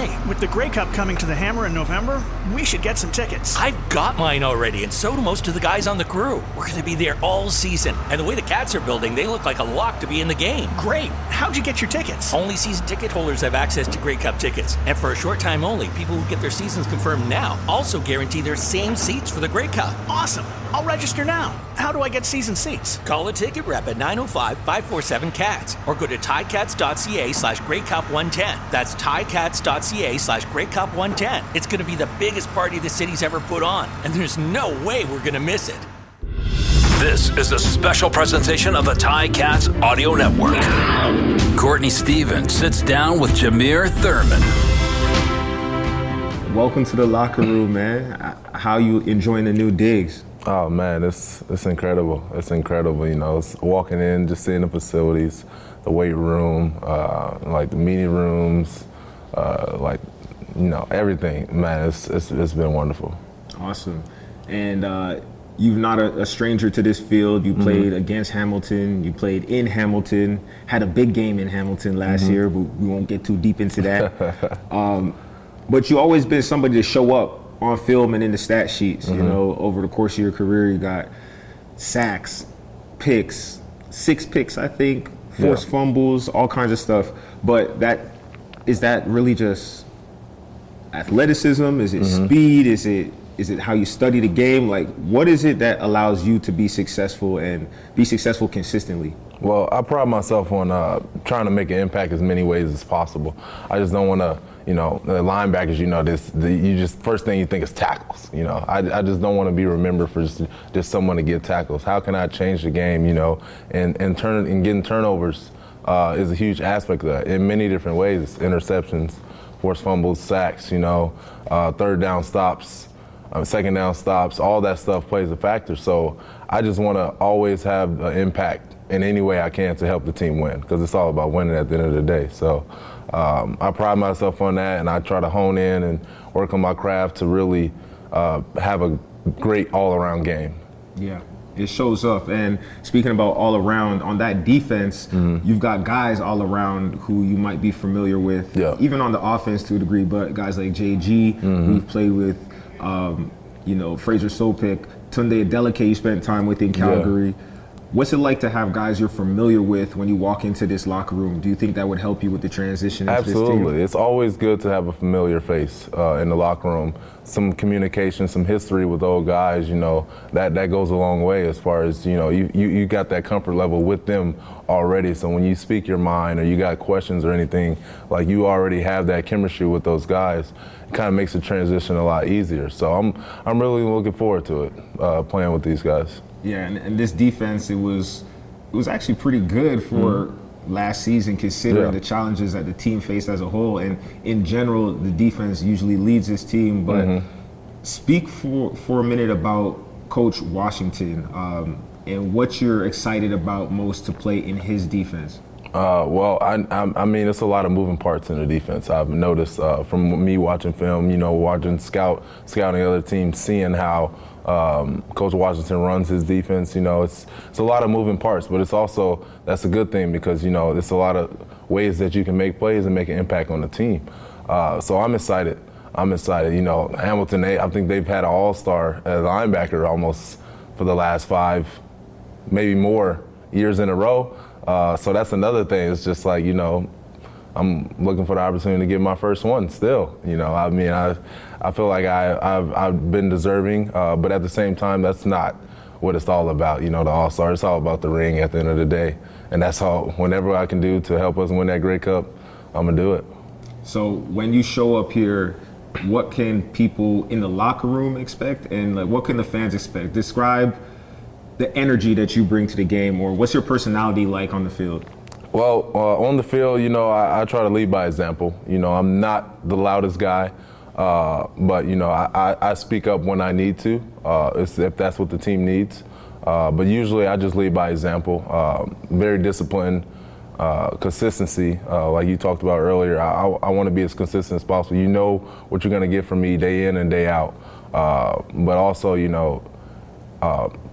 Hey, with the Grey Cup coming to the Hammer in November, we should get some tickets. I've got mine already, and so do most of the guys on the crew. We're going to be there all season. And the way the Cats are building, they look like a lock to be in the game. Great. How'd you get your tickets? Only season ticket holders have access to Grey Cup tickets. And for a short time only, people who get their seasons confirmed now also guarantee their same seats for the Grey Cup. Awesome. I'll register now. How do I get season seats? Call a ticket rep at 905-547-CATS or go to ticats.ca/GreyCup110. That's ticats.ca/GreyCup110. It's going to be the biggest party the city's ever put on, and there's no way we're going to miss it. This is a special presentation of the Ticats Audio Network. Courtney Stephen sits down with Jameer Thurman. Welcome to the locker room, man. How you enjoying the new digs? Oh man, it's incredible. It's incredible. You know, it's walking in, just seeing the facilities, the weight room, like the meeting rooms, everything. Man, it's been wonderful. Awesome. And you're not a stranger to this field. You played against Hamilton. You played in Hamilton. Had a big game in Hamilton last year, but we won't get too deep into that. But you always been somebody to show up on film and in the stat sheets. You know, over the course of your career, you got sacks, picks, 6 picks, I think, forced fumbles, all kinds of stuff. But is that really just athleticism? Is it speed? Is it how you study the game? Like, what is it that allows you to be successful and be successful consistently? Well, I pride myself on trying to make an impact as many ways as possible. I just don't want to, the linebackers, first thing you think is tackles. I just don't want to be remembered for just someone to get tackles. How can I change the game, and getting turnovers is a huge aspect of that in many different ways. Interceptions, forced fumbles, sacks, third down stops, second down stops, all that stuff plays a factor. So I just want to always have an impact in any way I can to help the team win, because it's all about winning at the end of the day. So I pride myself on that, and I try to hone in and work on my craft to really have a great all-around game. Yeah, it shows up. And speaking about all around, on that defense, you've got guys all around who you might be familiar with, even on the offense to a degree, but guys like JG, we've played with, Fraser Sopik, Tunde Adeleke you spent time with in Calgary. What's it like to have guys you're familiar with when you walk into this locker room? Do you think that would help you with the transition into Absolutely. this team? It's always good to have a familiar face in the locker room. Some communication, some history with old guys, that goes a long way as far as, you got that comfort level with them already. So when you speak your mind or you got questions or anything, like you already have that chemistry with those guys, it kind of makes the transition a lot easier. So I'm really looking forward to it, playing with these guys. Yeah, and this defense, it was actually pretty good for last season, considering the challenges that the team faced as a whole. And in general, the defense usually leads this team. But speak for a minute about Coach Washington and what you're excited about most to play in his defense. Well, I mean, it's a lot of moving parts in the defense. I've noticed from me watching film, watching scouting other teams, seeing how Coach Washington runs his defense. It's a lot of moving parts, but that's a good thing, because it's a lot of ways that you can make plays and make an impact on the team. So I'm excited. Hamilton, I think they've had an all-star at linebacker almost for the last 5, maybe more years in a row. So that's another thing. It's just like, I'm looking for the opportunity to get my first one still. I feel like I've been deserving, but at the same time, that's not what it's all about. The All-Star, it's all about the ring at the end of the day. And that's all, whenever I can do to help us win that Grey Cup, I'm gonna do it. So when you show up here, what can people in the locker room expect, and what can the fans expect? Describe the energy that you bring to the game, or what's your personality like on the field? Well, on the field, I try to lead by example. I'm not the loudest guy, but I speak up when I need to, if that's what the team needs. But usually I just lead by example. Very disciplined, consistency, like you talked about earlier. I want to be as consistent as possible. You know what you're going to get from me day in and day out, but also,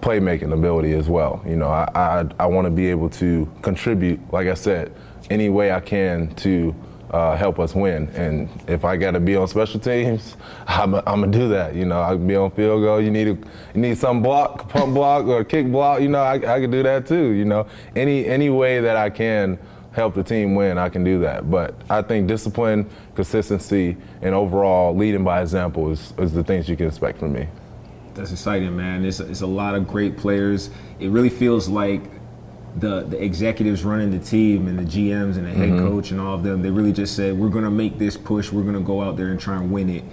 playmaking ability as well. I want to be able to contribute, like I said, any way I can to help us win. And if I got to be on special teams, I'm gonna do that. You know, I can be on field goal. You need some block, pump block, or kick block. You know, I can do that too. You know, any way that I can help the team win, I can do that. But I think discipline, consistency, and overall leading by example is the things you can expect from me. That's exciting, man. It's a lot of great players. It really feels like the executives running the team and the GMs and the head coach and all of them, they really just said, we're going to make this push. We're going to go out there and try and win it.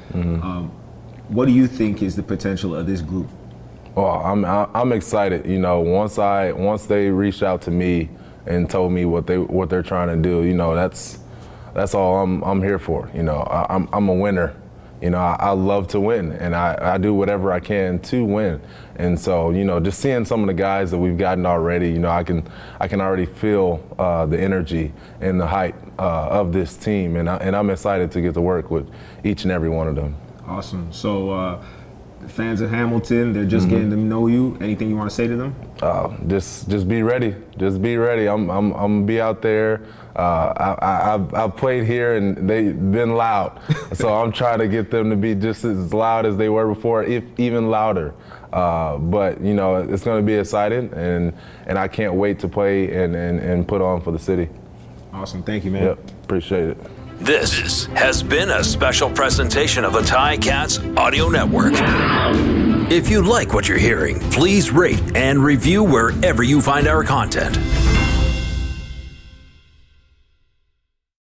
What do you think is the potential of this group? Well, I'm excited. You know, once they reached out to me and told me what they're trying to do, you know, that's all I'm here for. You know, I'm a winner. You know, I love to win, and I do whatever I can to win. And so, you know, just seeing some of the guys that we've gotten already, you know, I can already feel the energy and the hype of this team, and I'm excited to get to work with each and every one of them. Awesome. So, fans of Hamilton, they're just getting to know you. Anything you want to say to them? Just be ready. Just be ready. I'm gonna be out there. I've played here and they've been loud, so I'm trying to get them to be just as loud as they were before, if even louder. But you know, it's going to be exciting, and I can't wait to play and put on for the city. Awesome. Thank you, man. Yep. Appreciate it. This has been a special presentation of the Ticats Audio Network. If you like what you're hearing, please rate and review wherever you find our content.